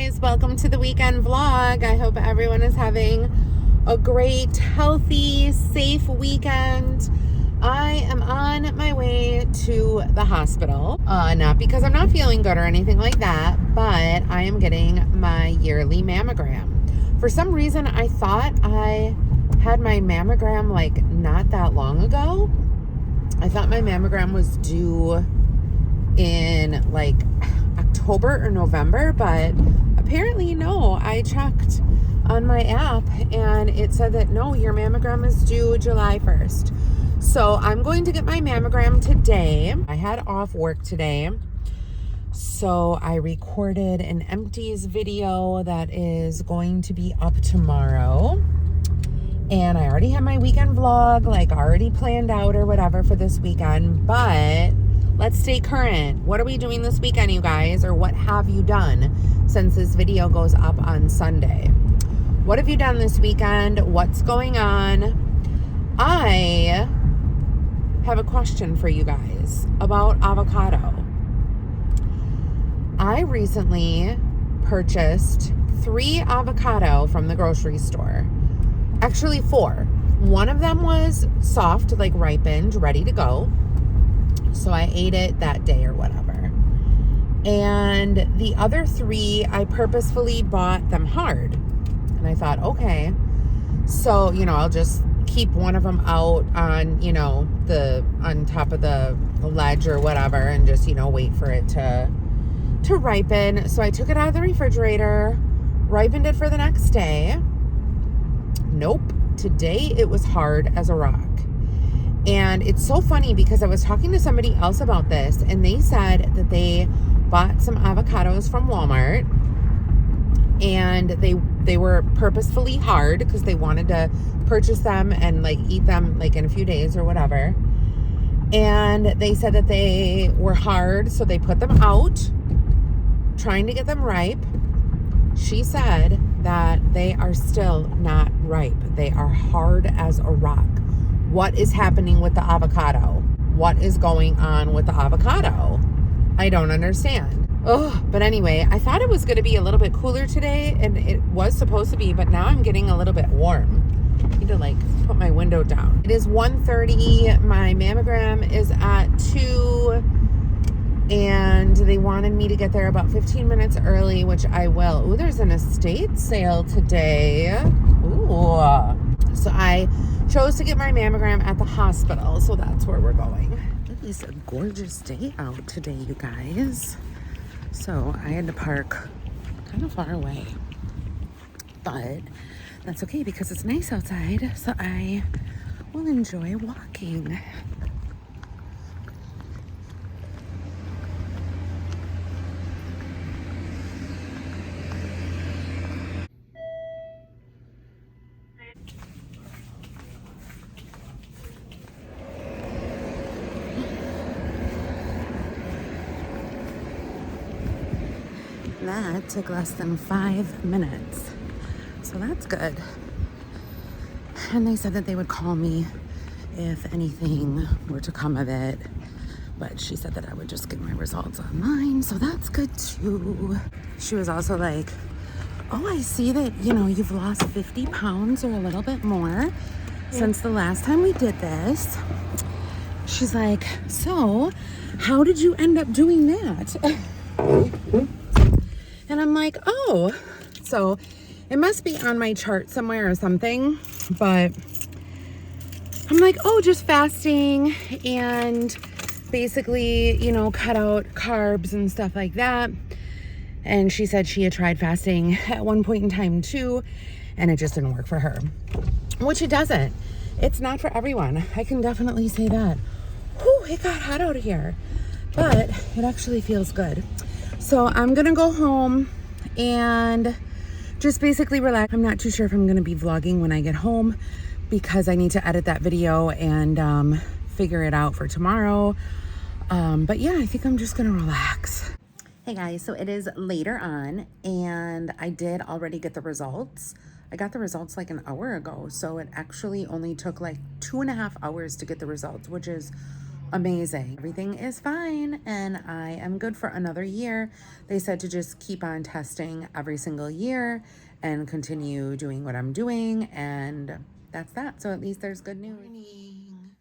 guys, welcome to the weekend vlog. I hope everyone is having a great, healthy, safe weekend. I am on my way to the hospital, not because I'm not feeling good or anything like that, but I am getting my yearly mammogram. For some reason, I thought I had my mammogram like not that long ago. I thought my mammogram was due in like October or November, but apparently no. I checked on my app and it said that no, your mammogram is due July 1st. So I'm going to get my mammogram today. I had off work today, so I recorded an empties video that is going to be up tomorrow. And I already have my weekend vlog like already planned out or whatever for this weekend, but let's stay current. What are we doing this weekend, you guys? Or what have you done since this video goes up on Sunday? What have you done this weekend? What's going on? I have a question for you guys about avocado. I recently purchased 3 avocado from the grocery store. Actually 4. One of them was soft, like ripened, ready to go. So I ate it that day or whatever. And the other 3, I purposefully bought them hard. And I thought, okay, so, I'll just keep one of them out on, on top of the ledge or whatever and just, wait for it to ripen. So I took it out of the refrigerator, ripened it for the next day. Nope. Today it was hard as a rock. And it's so funny because I was talking to somebody else about this and they said that they bought some avocados from Walmart and they were purposefully hard because they wanted to purchase them and like eat them like in a few days or whatever. And they said that they were hard, so they put them out trying to get them ripe. She said that they are still not ripe. They are hard as a rock. What is happening with the avocado? What is going on with the avocado? I don't understand. Oh, but anyway, I thought it was going to be a little bit cooler today, and it was supposed to be, but now I'm getting a little bit warm. I need to like put my window down. It is 1:30. My mammogram is at 2, and they wanted me to get there about 15 minutes early, which I will. Ooh, there's an estate sale today. Ooh. So I chose to get my mammogram at the hospital, so that's where we're going. It is a gorgeous day out today, you guys. So I had to park kind of far away, but that's okay because it's nice outside, so I will enjoy walking. That took less than 5 minutes, so that's good. And they said that they would call me if anything were to come of it, but she said that I would just get my results online, so that's good too. She was also like, oh, I see that you've lost 50 pounds or a little bit more since the last time we did this. She's like, so how did you end up doing that? And I'm like, oh, so it must be on my chart somewhere or something. But I'm like, oh, just fasting and basically, cut out carbs and stuff like that. And she said she had tried fasting at one point in time too, and it just didn't work for her, which it doesn't. It's not for everyone. I can definitely say that. Whew, it got hot out here, but it actually feels good. So I'm going to go home and just basically relax. I'm not too sure if I'm going to be vlogging when I get home because I need to edit that video and figure it out for tomorrow. But yeah, I think I'm just going to relax. Hey guys, so it is later on and I did already get the results. I got the results like an hour ago. So it actually only took like 2.5 hours to get the results, which is amazing. Everything is fine and I am good for another year. They said to just keep on testing every single year and continue doing what I'm doing, and that's that. So at least there's good news. Morning.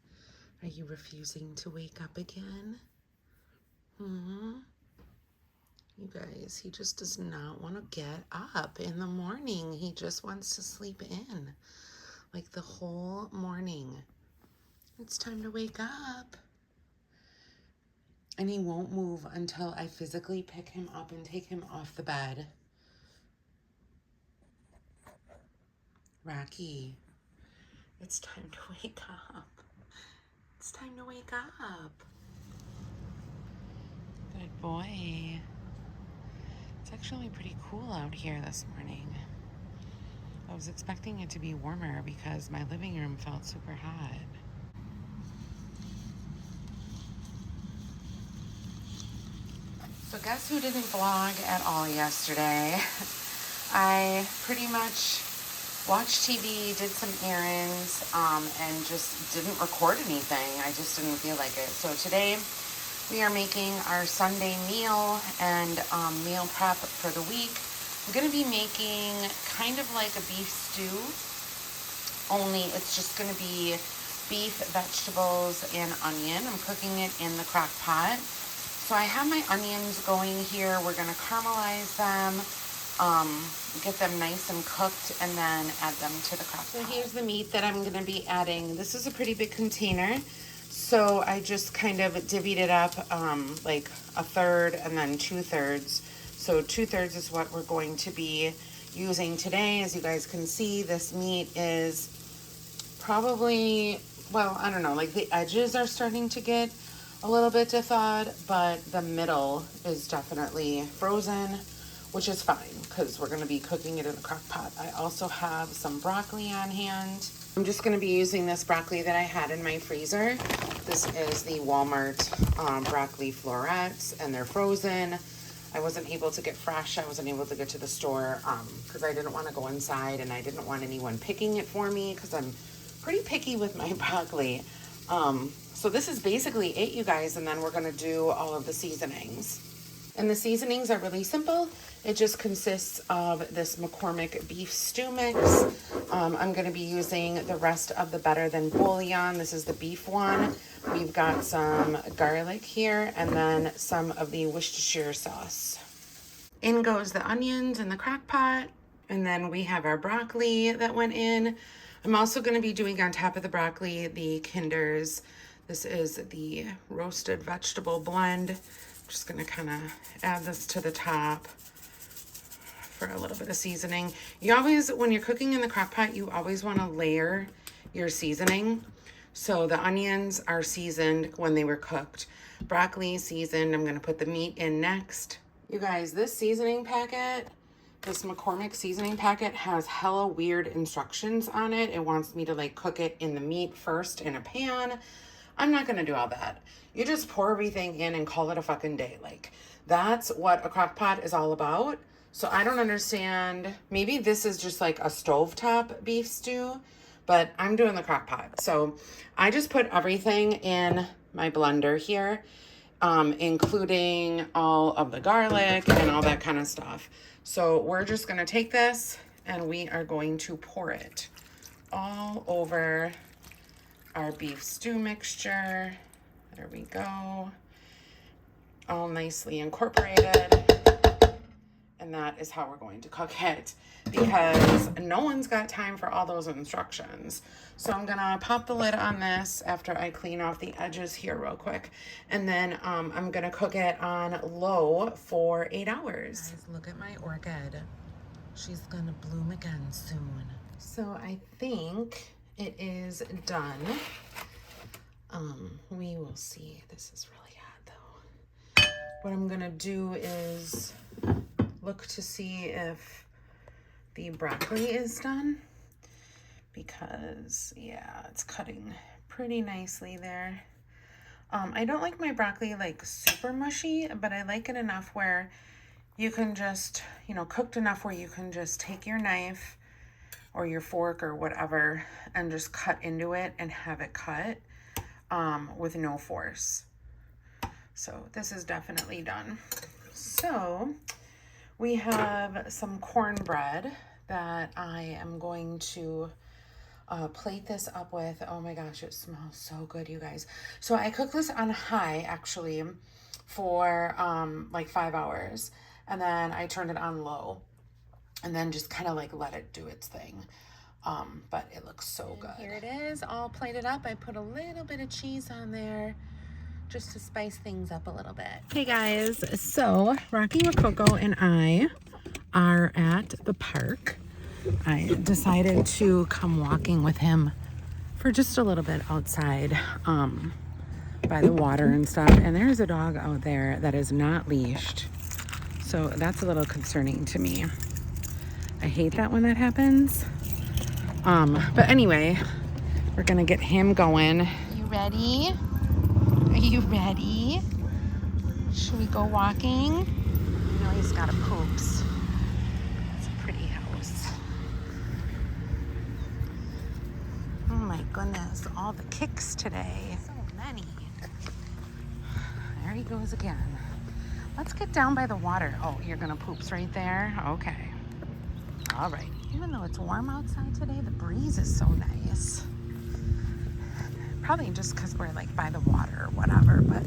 Are you refusing to wake up again? You guys, he just does not want to get up in the morning. He just wants to sleep in like the whole morning. It's time to wake up. And he won't move until I physically pick him up and take him off the bed. Rocky, it's time to wake up. It's time to wake up. Good boy. It's actually pretty cool out here this morning. I was expecting it to be warmer because my living room felt super hot. So guess who didn't vlog at all yesterday? I pretty much watched TV, did some errands, and just didn't record anything. I just didn't feel like it. So today we are making our Sunday meal and meal prep for the week. I'm going to be making kind of like a beef stew, only it's just going to be beef, vegetables, and onion. I'm cooking it in the crock pot. So I have my onions going here. We're going to caramelize them, get them nice and cooked, and then add them to the crock pot. So here's the meat that I'm going to be adding. This is a pretty big container. So I just kind of divvied it up like a third and then 2/3. So 2/3 is what we're going to be using today. As you guys can see, this meat is probably, well, I don't know, like the edges are starting to get a little bit thawed, but the middle is definitely frozen, which is fine because we're going to be cooking it in the crock pot. I also have some broccoli on hand. I'm just going to be using this broccoli that I had in my freezer. This is the Walmart broccoli florets, and they're frozen. I wasn't able to get fresh. I wasn't able to get to the store because I didn't want to go inside, and I didn't want anyone picking it for me because I'm pretty picky with my broccoli. So this is basically it, you guys, and then we're going to do all of the seasonings. And the seasonings are really simple. It just consists of this McCormick beef stew mix. I'm going to be using the rest of the Better Than bouillon. This is the beef one. We've got some garlic here and then some of the Worcestershire sauce. In goes the onions in the crock pot. And then we have our broccoli that went in. I'm also going to be doing on top of the broccoli the Kinder's. This is the roasted vegetable blend. I'm just going to kind of add this to the top for a little bit of seasoning. You always, when you're cooking in the crock pot, you always want to layer your seasoning. So the onions are seasoned when they were cooked. Broccoli seasoned. I'm going to put the meat in next. You guys, this seasoning packet, this McCormick seasoning packet has hella weird instructions on it. It wants me to like cook it in the meat first in a pan. I'm not going to do all that. You just pour everything in and call it a fucking day. Like, that's what a crock pot is all about. So I don't understand. Maybe this is just like a stovetop beef stew, but I'm doing the crock pot. So I just put everything in my blender here, including all of the garlic and all that kind of stuff. So we're just going to take this and we are going to pour it all over our beef stew mixture. There we go. All nicely incorporated. And that is how we're going to cook it because no one's got time for all those instructions. So I'm gonna pop the lid on this after I clean off the edges here real quick. And then I'm gonna cook it on low for 8 hours. Guys, look at my orchid. She's gonna bloom again soon. So I think it is done. We will see. This is really hot though. What I'm gonna do is look to see if the broccoli is done because yeah, it's cutting pretty nicely there. I don't like my broccoli like super mushy, but I like it enough where you can just, you know, cooked enough where you can just take your knife or your fork or whatever and just cut into it and have it cut. with no force. So this is definitely done. So we have some cornbread that I am going to plate this up with. Oh my gosh, it smells so good, you guys. So I cooked this on high actually for like 5 hours, and then I turned it on low and then just kind of like let it do its thing. But it looks so good. Here it is, all plated up. I put a little bit of cheese on there just to spice things up a little bit. Hey guys, so Rocky Rococo and I are at the park. I decided to come walking with him for just a little bit outside by the water and stuff. And there's a dog out there that is not leashed. So that's a little concerning to me. I hate that when that happens. But anyway, we're gonna get him going. You ready? Are you ready? Should we go walking? You know he's got a poops. It's a pretty house. Oh my goodness, all the kicks today. So many. There he goes again. Let's get down by the water. Oh, you're gonna poops right there? Okay. All right. Even though it's warm outside today, the breeze is so nice. Probably just because we're like by the water or whatever, but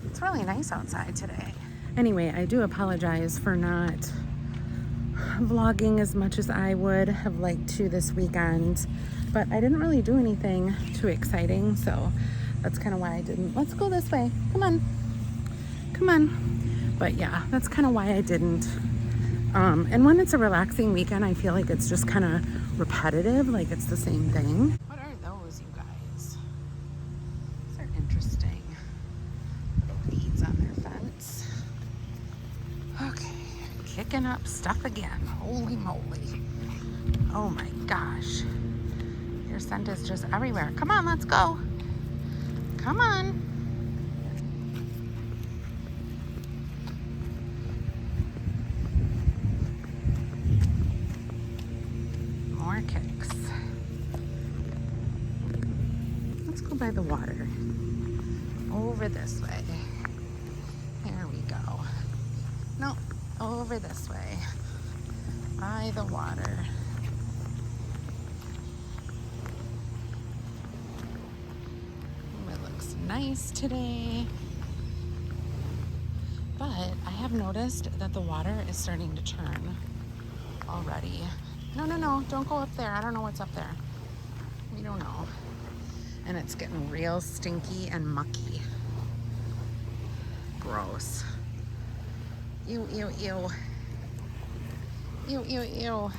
it's really nice outside today. Anyway, I do apologize for not vlogging as much as I would have liked to this weekend, but I didn't really do anything too exciting, so that's kind of why I didn't. Let's go this way. Come on. Come on. But yeah, that's kind of why I didn't. And when it's a relaxing weekend, I feel like it's just kind of repetitive, like it's the same thing. What are those, you guys? These are interesting. Little beads on their fence. Okay, kicking up stuff again. Holy moly. Oh my gosh. Your scent is just everywhere. Come on, let's go. Come on. More kicks. Let's go by the water. Over this way. There we go. No, over this way. By the water. Ooh, it looks nice today. But I have noticed that the water is starting to turn already. No, don't go up there. I don't know what's up there. We don't know. And it's getting real stinky and mucky. Gross. Ew, ew, ew. Ew, ew, ew.